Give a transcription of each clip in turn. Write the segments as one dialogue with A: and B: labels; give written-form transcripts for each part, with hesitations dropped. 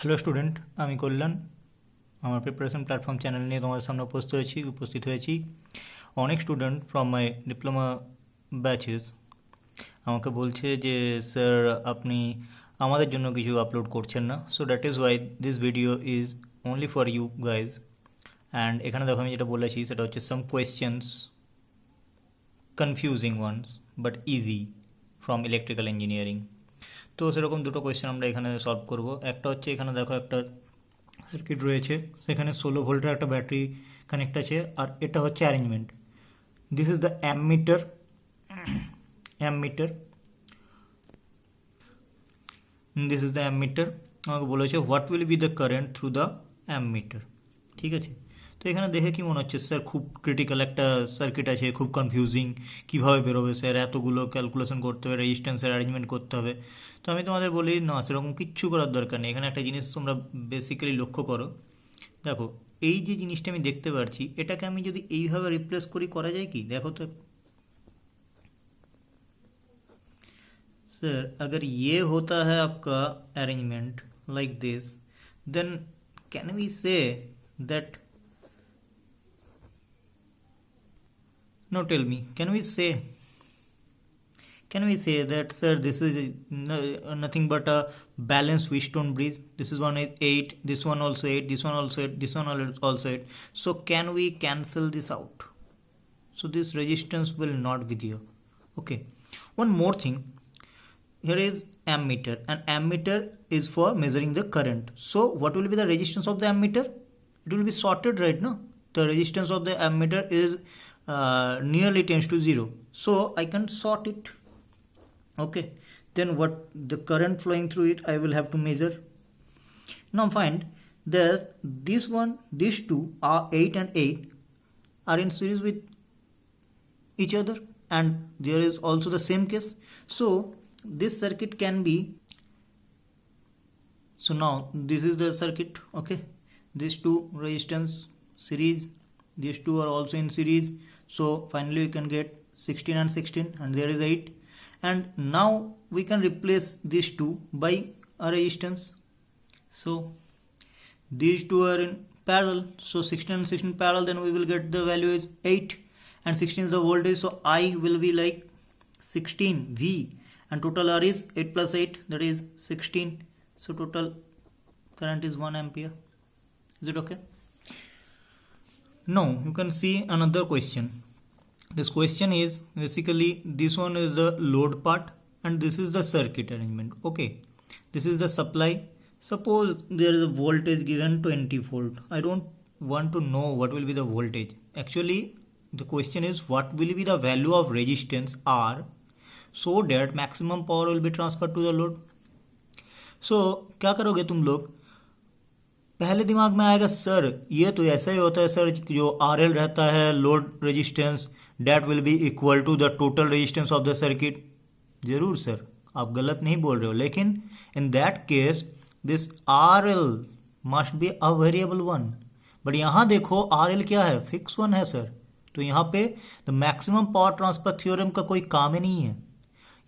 A: Hello student, আমি কল্যাণ আমার preparation platform channel নিয়ে তোমাদের সামনে উপস্থিত হয়েছি। অনেক student from my diploma batches আমাকে বলছে যে স্যার আপনি আমাদের জন্য কিছু আপলোড করছেন না, so that is why this video is only for you guys. And এখানে দেখো আমি যেটা বলেছি সেটা হচ্ছে some questions, confusing ones but easy, from electrical engineering. তো সেরকম দুটো কোয়েশ্চেন আমরা এখানে সলভ করব। একটা হচ্ছে এখানে দেখো একটা সার্কিট রয়েছে, সেখানে 16 ভোল্টের একটা ব্যাটারি কানেক্ট আছে, আর এটা হচ্ছে arrangement. This is the ammeter. Ammeter this is the ammeter. আমাকে বলেছে what will be the current through the ammeter. ঠিক আছে, তো এখানে দেখে কি মনে হচ্ছে স্যার খুব ক্রিটিক্যাল একটা সার্কিট আছে, খুব কনফিউজিং, কীভাবে বেরোবে স্যার, এতগুলো ক্যালকুলেশন করতে হবে, রেজিস্ট্যান্সের অ্যারেঞ্জমেন্ট করতে হবে। তো আমি তোমাদের বলি না, সেরকম কিচ্ছু করার দরকার নেই। এখানে একটা জিনিস তোমরা বেসিক্যালি লক্ষ্য করো, দেখো এই যে জিনিসটা আমি দেখতে পাচ্ছি, এটাকে আমি যদি এইভাবে রিপ্লেস করি, করা যায় কি দেখো তো। सर अगर ये होता है आपका arrangement like this, then can we say that, no tell me, can we say that sir this is nothing but a balanced Wheatstone bridge? This is one is 8, this one also 8, this one also 8, this one also 8. So can we cancel this out? So this resistance will not be there. Okay, one more thing, here is ammeter, and ammeter is for measuring the current. So what will be the resistance of the ammeter? It will be sorted, right? No, the resistance of the ammeter is nearly tends to 0, so I can sort it. Okay, then what the current flowing through it I will have to measure. Now find that these two are 8 and 8 are in series with each other, and there is also the same case. So this circuit can be, so now this is the circuit. Okay, these two resistance series, these two are also in series, so finally we can get 16 and 16, and there is 8. And now we can replace these two by a resistance. So these two are in parallel, so 16 and 16 parallel, then we will get the value is 8, and 16 is the voltage, so I will be like 16 V, and total R is 8 plus 8, that is 16. So total current is 1 ampere. Is it okay? Now you can see another question. This question is basically, this one is the load part and this is the circuit arrangement. Okay, this is the supply. Suppose there is a voltage given 20 volt. I don't want to know what will be the voltage. Actually the question is what will be the value of resistance R, so that maximum power will be transferred to the load. So क्या करोगे तुम लोग, पहले दिमाग में आएगा sir ये तो ऐसा ही होता है सर, जो RL रहता है load resistance, that will be equal to the total resistance of the circuit. जरूर सर, आप गलत नहीं बोल रहे हो, लेकिन in that case this RL must be a variable one. But यहाँ देखो RL क्या है, फिक्स वन है सर, तो यहाँ पे the maximum power transfer theorem का कोई काम ही नहीं है।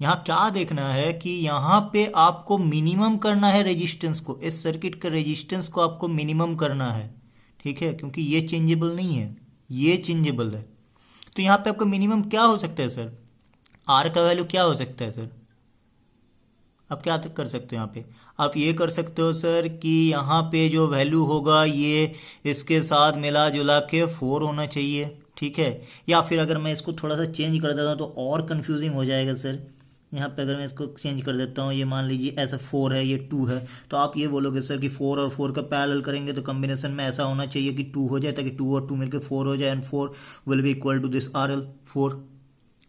A: यहाँ क्या देखना है कि यहाँ पे आपको मिनिमम करना है रेजिस्टेंस को, इस सर्किट का रेजिस्टेंस को आपको मिनिमम करना है, ठीक है, क्योंकि ये चेंजेबल नहीं है, ये चेंजेबल है। तो यहाँ पे आपका मिनिमम क्या हो सकता है सर, आर का वैल्यू क्या हो सकता है सर, आप क्या कर सकते हो यहाँ पे, आप ये कर सकते हो सर कि यहाँ पे जो वैल्यू होगा ये इसके साथ मिला जुला के 4 होना चाहिए, ठीक है। या फिर अगर मैं इसको थोड़ा सा चेंज कर देता हूँ तो और कंफ्यूजिंग हो जाएगा सर। यहाँ पे अगर मैं इसको चेंज कर देता हूँ, ये मान लीजिए ऐसा 4 है, ये 2 है, तो आप ये बोलोगे सर कि 4 और 4 का पैरेलल करेंगे तो कॉम्बिनेशन में ऐसा होना चाहिए कि 2 हो जाए, ताकि 2 और 2 मिलकर 4 हो जाए, and 4 will be equal to this RL 4।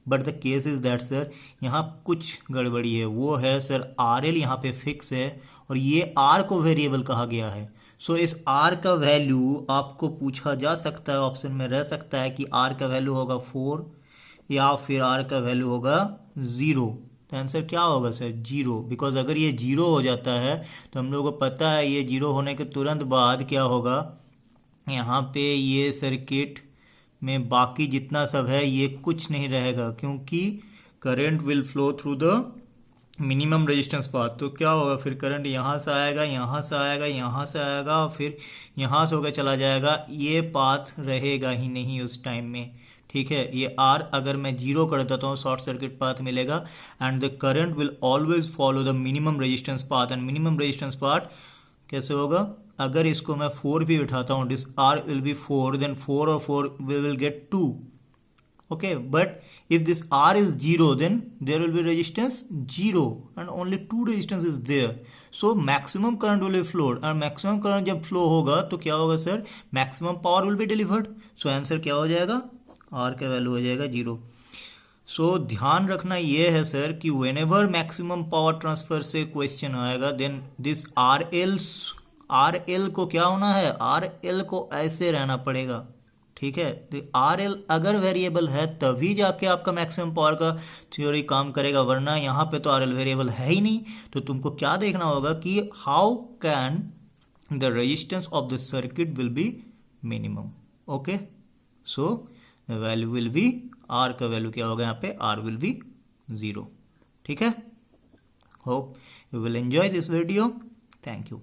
A: But the case is that sir यहाँ कुछ गड़बड़ी है, वो है सर RL यहाँ पे फिक्स है और ये R को वेरिएबल कहा गया है। सो इस R का वैल्यू आपको पूछा जा सकता है, ऑप्शन में रह सकता है कि R का वैल्यू होगा 4 या फिर R का वैल्यू होगा 0। तो आंसर क्या होगा सर, 0, बिकॉज अगर ये 0 हो जाता है तो हम लोगों को पता है ये 0 होने के तुरंत बाद क्या होगा, यहाँ पे ये सर्किट में बाकी जितना सब है ये कुछ नहीं रहेगा, क्योंकि current will flow through the minimum resistance path, तो क्या होगा फिर करंट यहाँ से आएगा, यहाँ से आएगा, यहाँ से आएगा, फिर यहाँ से होकर चला जाएगा, ये पाथ रहेगा ही नहीं उस टाइम में। ठीक है, ये आर अगर मैं जीरो कर देता हूँ शॉर्ट सर्किट पाथ मिलेगा, and the current will always follow the minimum resistance path. And minimum resistance path कैसे होगा, अगर इसको मैं 4 भी उठाता हूँ, this R will be 4, then 4 और 4 we will get 2. Okay, but if this R is 0, then there will be resistance 0 and only 2 resistance is there. So maximum current will be flowed, और maximum current जब flow होगा तो क्या होगा sir, maximum power will be delivered. So answer क्या हो जाएगा, R का वैल्यू हो जाएगा 0. सो ध्यान रखना ये है सर कि whenever maximum power transfer से क्वेश्चन आएगा, then this RL को क्या होना है, RL को ऐसे रहना पड़ेगा। ठीक है, तो RL अगर वेरिएबल है तभी जाके आपका मैक्सिमम पावर का थ्योरी काम करेगा, वरना यहाँ पे तो RL वेरिएबल है ही नहीं। तो तुमको क्या देखना होगा कि how can the resistance of the circuit will be minimum. Okay, so the value will be, R का वैल्यू क्या होगा यहाँ पे, R विल बी 0। ठीक है, hope you will enjoy this video, thank you.